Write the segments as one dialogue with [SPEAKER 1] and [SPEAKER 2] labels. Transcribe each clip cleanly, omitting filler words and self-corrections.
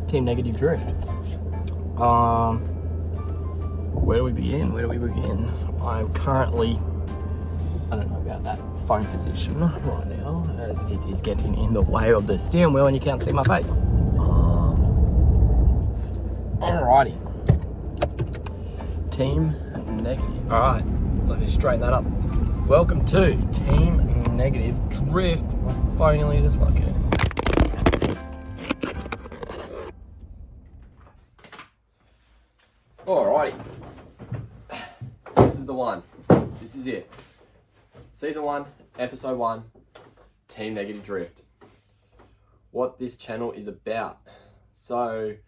[SPEAKER 1] Team Negative Drift. Where do we begin? I'm currently, I don't know about that phone position right now, as it is getting in the way of the steering wheel and you can't see my face. Alrighty. Team Negative. Alright, let me straighten that up. Welcome to Team Negative Drift. My phone nearly just fucking. Alrighty. This is the one. This is it. Season 1, Episode 1, Team Negative Drift. What this channel is about. So, I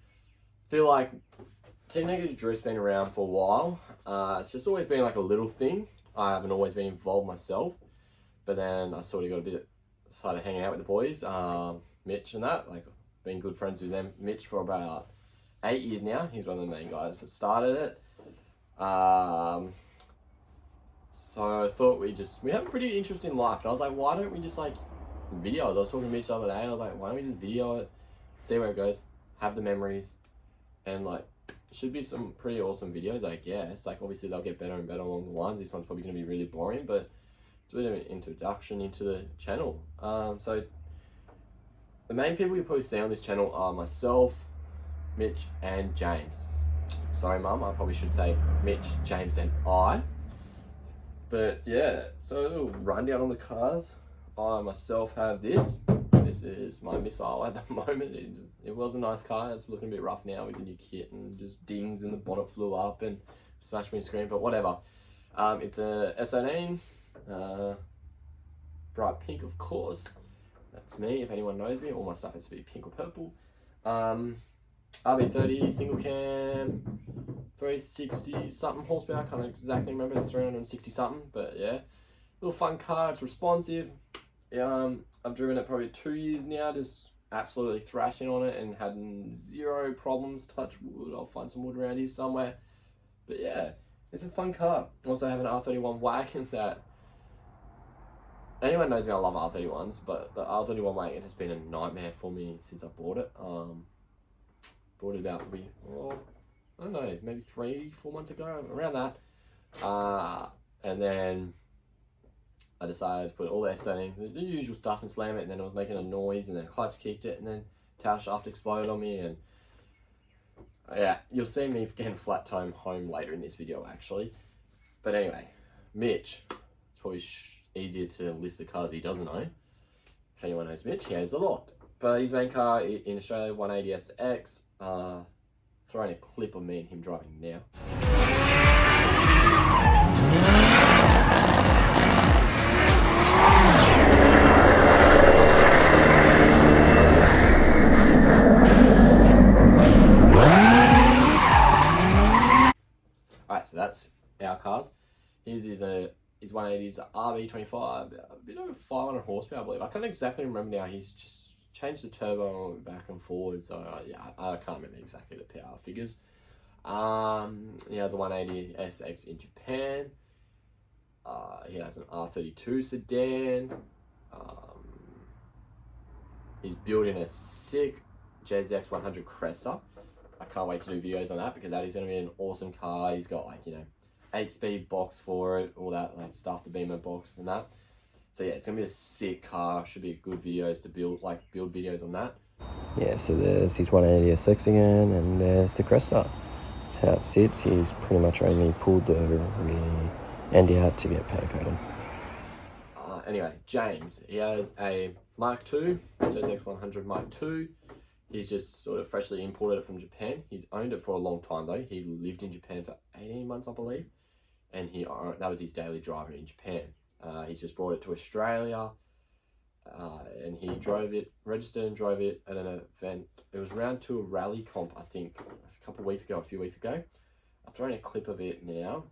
[SPEAKER 1] feel like Team Negative Drift's been around for a while. It's just always been like a little thing. I haven't always been involved myself. But then I sort of got started hanging out with the boys, Mitch and that. Like, been good friends with them. Mitch for about 8 years now. He's one of the main guys that started it. So I thought we have a pretty interesting life. And I was like, why don't we just like videos? I was talking to Mitch the other day and I was like, why don't we just video it, see where it goes, have the memories, and like, it should be some pretty awesome videos, I guess. Like, obviously they'll get better and better along the lines. This one's probably going to be really boring, but it's a bit of an introduction into the channel. So the main people you probably see on this channel are myself, Mitch, and James. Sorry, Mum, I probably should say Mitch, James, and I. But yeah, so a little rundown on the cars. I myself have this. This is my missile at the moment. It was a nice car. It's looking a bit rough now with the new kit and just dings and the bonnet flew up and smashed me screen, but whatever. It's a S1E1, bright pink, of course. That's me, if anyone knows me. All my stuff has to be pink or purple. RB30 single cam, 360 something horsepower. I can't exactly remember. It's 360 something, but yeah, little fun car. It's responsive. I've driven it probably 2 years now, just absolutely thrashing on it and had zero problems. Touch wood. I'll find some wood around here somewhere. But yeah, it's a fun car. Also have an R31 wagon that, anyone knows me, I love R31s, but the R31 wagon has been a nightmare for me since I bought it. Bought it about, I don't know, maybe 3-4 months ago, around that. And then I decided to put all the setting, the usual stuff, and slam it, and then it was making a noise, and then clutch kicked it, and then tail shaft exploded on me, and yeah, you'll see me getting flat tone home later in this video, actually. But anyway, Mitch, it's probably easier to list the cars he doesn't know. If anyone knows Mitch, he has a lot. But his main car in Australia, 180SX, throwing a clip of me and him driving now. Alright, so that's our cars. His 180 is the RB25, a bit over 500 horsepower, I believe. I can't exactly remember now. He's just changed the turbo back and forward, so yeah, I can't remember exactly the power figures. He has a 180SX in Japan. He has an R32 sedan. He's building a sick JZX100 Cresta. I can't wait to do videos on that because that is going to be an awesome car. He's got, like, 8-speed box for it, all that like stuff, the Beamer box and that. So yeah, it's gonna be a sick car. Should be good videos to build videos on that. Yeah, so there's his 180SX again, and there's the Cresta. That's how it sits. He's pretty much only pulled the rear end out to get powder coated. Anyway, James, he has a Mark II, JZX100 Mark II. He's just sort of freshly imported it from Japan. He's owned it for a long time though. He lived in Japan for 18 months, I believe, and that was his daily driver in Japan. He's just brought it to Australia, and he registered and drove it at an event. It was round to a rally comp, I think, a few weeks ago. I've thrown a clip of it now.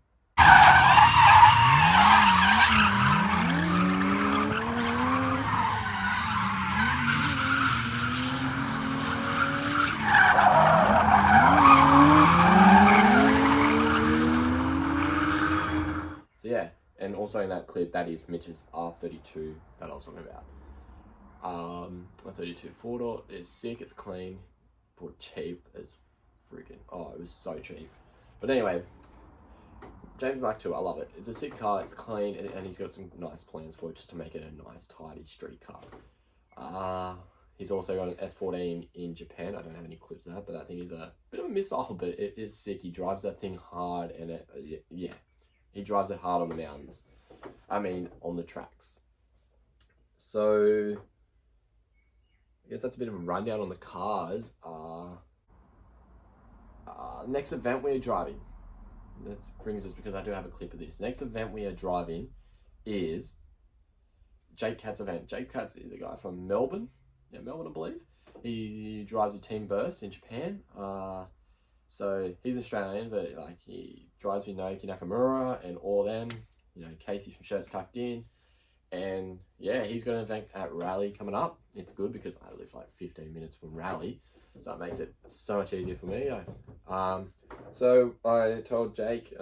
[SPEAKER 1] So yeah, and also in that clip, that is Mitch's R32 that I was talking about. A 32 4-door is sick, it's clean. bought it cheap as freaking, oh, it was so cheap. But anyway, James Mark 2, I love it. It's a sick car, it's clean, and he's got some nice plans for it just to make it a nice, tidy street car. He's also got an S14 in Japan. I don't have any clips of that, but that thing is a bit of a missile, but it is sick. He drives that thing hard, and he drives it hard on the mountains. I mean, on the tracks. So, I guess that's a bit of a rundown on the cars. Next event we're driving. That brings us, because I do have a clip of this. Next event we are driving is Jake Katz's event. Jake Katz is a guy from Melbourne. Yeah, Melbourne, I believe. He drives with Team Burst in Japan. So he's Australian, but like he drives with Naoki Nakamura and all them. You know, Casey from Shirts Tucked In. And yeah, he's got an event at Raleigh coming up. It's good because I live like 15 minutes from Raleigh, so that makes it so much easier for me. So I told Jake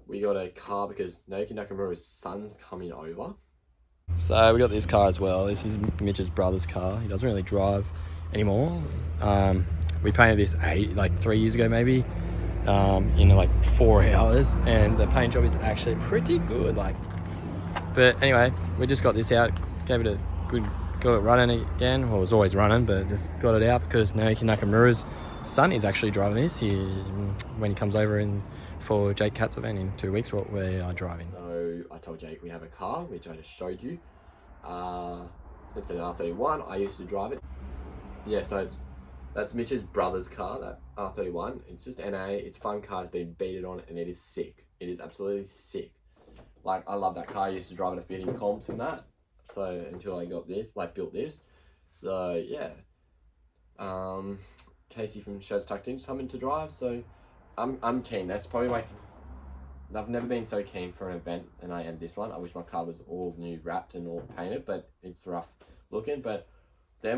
[SPEAKER 1] we got a car because Naoki Nakamura's son's coming over. So we got this car as well. This is Mitch's brother's car. He doesn't really drive anymore. We painted this 3 years ago maybe, in like 4 hours, and the paint job is actually pretty good. But anyway, we just got this out, gave it a good, got it running again. Well, it was always running, but just got it out because Naoki Nakamura's son is actually driving this. When he comes over for Jake Katz's event in 2 weeks, what we are driving. So I told Jake we have a car, which I just showed you. It's an R31. I used to drive it. Yeah, so that's Mitch's brother's car, that R31. It's just NA. It's a fun car. It's been beaten on, and it is sick. It is absolutely sick. Like, I love that car. I used to drive it a bit in comps and that. So until I got this, built this. So yeah. Casey from Shirts Tucked In's coming to drive. So I'm keen. That's probably I've never been so keen for an event than I am this one. I wish my car was all new wrapped and all painted, but it's rough looking. But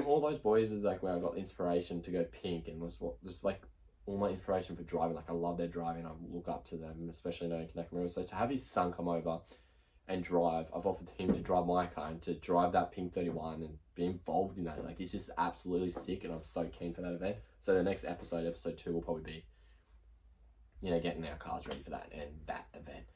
[SPEAKER 1] all those boys is like where I got inspiration to go pink, and was just like all my inspiration for driving. Like, I love their driving. I look up to them, especially Naoki Nakamura. So to have his son come over and drive, I've offered him to drive my car and to drive that pink 31 and be involved in that. Like, it's just absolutely sick, and I'm so keen for that event. So the next episode 2, will probably be, getting our cars ready for that and that event.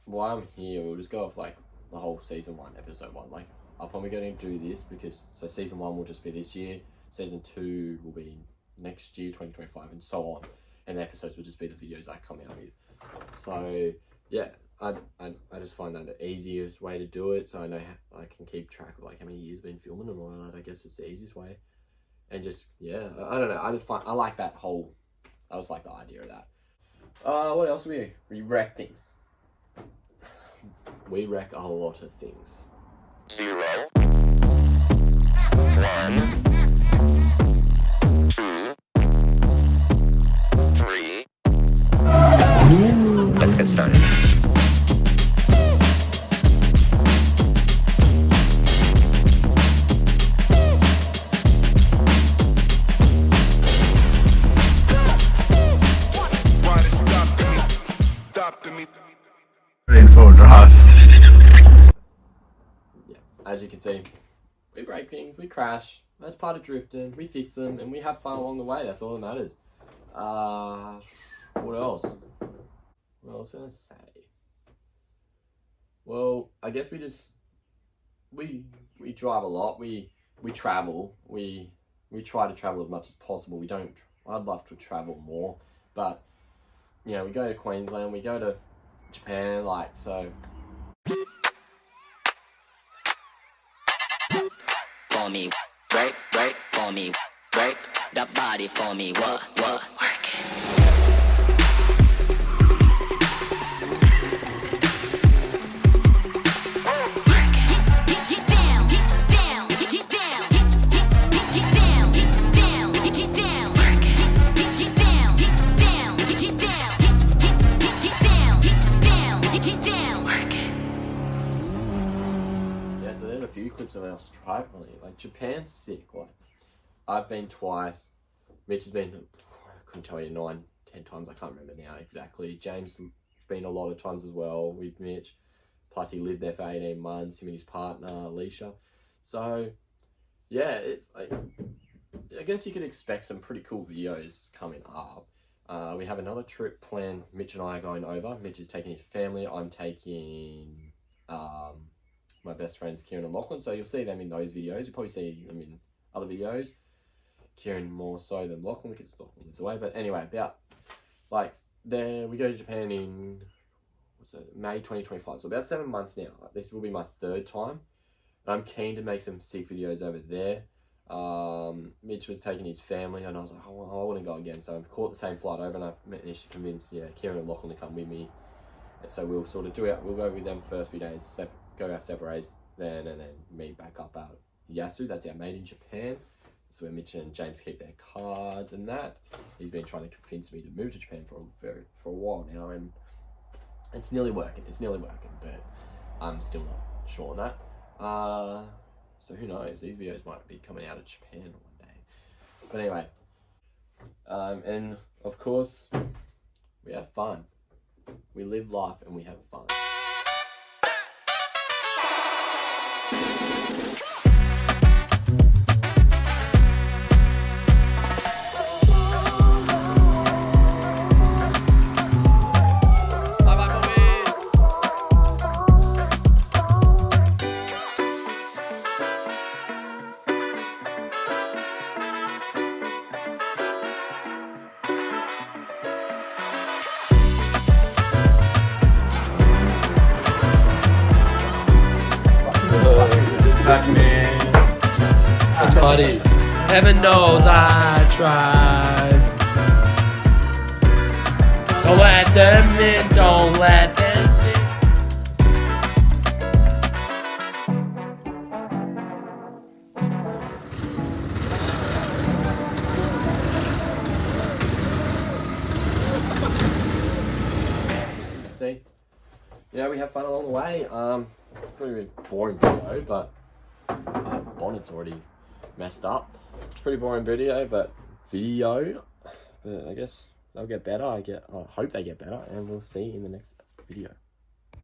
[SPEAKER 1] While I'm here, we'll just go off like the whole season 1, episode 1. Like, I'm probably going to do this because season 1 will just be this year. Season 2 will be next year, 2025, and so on. And the episodes will just be the videos I come out with. So yeah, I just find that the easiest way to do it. So I know I can keep track of like how many years I've been filming and all that. I guess it's the easiest way. And just, yeah, I don't know. I like that whole, I just like the idea of that. What else do we wreck things. We wreck a lot of things.
[SPEAKER 2] 0, 1, 2, 3. Let's get started.
[SPEAKER 3] In full drive.
[SPEAKER 1] Yeah, as you can see, we break things, we crash. That's part of drifting. We fix them, and we have fun along the way. That's all that matters. What else? What else can I say? Well, I guess we drive a lot. We travel. We try to travel as much as possible. We don't. I'd love to travel more, but we go to Queensland. We go to Japan, so.
[SPEAKER 4] For me, break, for me, break the body for me, what, work it.
[SPEAKER 1] Clips of us traveling. Like, Japan's sick. Like, I've been twice. Mitch has been, I couldn't tell you, 9, 10 times. I can't remember now exactly. James has been a lot of times as well with Mitch. Plus, he lived there for 18 months, him and his partner, Alicia. So, yeah, it's like, I guess you could expect some pretty cool videos coming up. We have another trip planned. Mitch and I are going over. Mitch is taking his family. I'm taking my best friends Kieran and Lachlan. So you'll see them in those videos. You'll probably see them in other videos. Kieran more so than Lachlan because Lachlan lives away. But anyway, about like there we go to Japan in May 2025. So about 7 months now. This will be my 3rd time. And I'm keen to make some sick videos over there. Mitch was taking his family and I was like, oh, I want to go again. So I've caught the same flight over and I've managed to convince Kieran and Lachlan to come with me. And so we'll sort of we'll go with them first few days, go our separate ways then, and then meet back up at Yasu. That's our made in Japan. That's where Mitch and James keep their cars and that. He's been trying to convince me to move to Japan for a while now, and it's nearly working. But I'm still not sure on that. So who knows? These videos might be coming out of Japan one day. But anyway, and of course, we have fun. We live life and we have fun.
[SPEAKER 2] Man.
[SPEAKER 1] That's funny.
[SPEAKER 2] Heaven knows I tried. Don't let them in, don't let them
[SPEAKER 1] See? Yeah, we have fun along the way. It's a pretty boring video, but bonnet's already messed up. It's a pretty boring video, but I guess they'll get better. I hope they get better, and we'll see in the next video.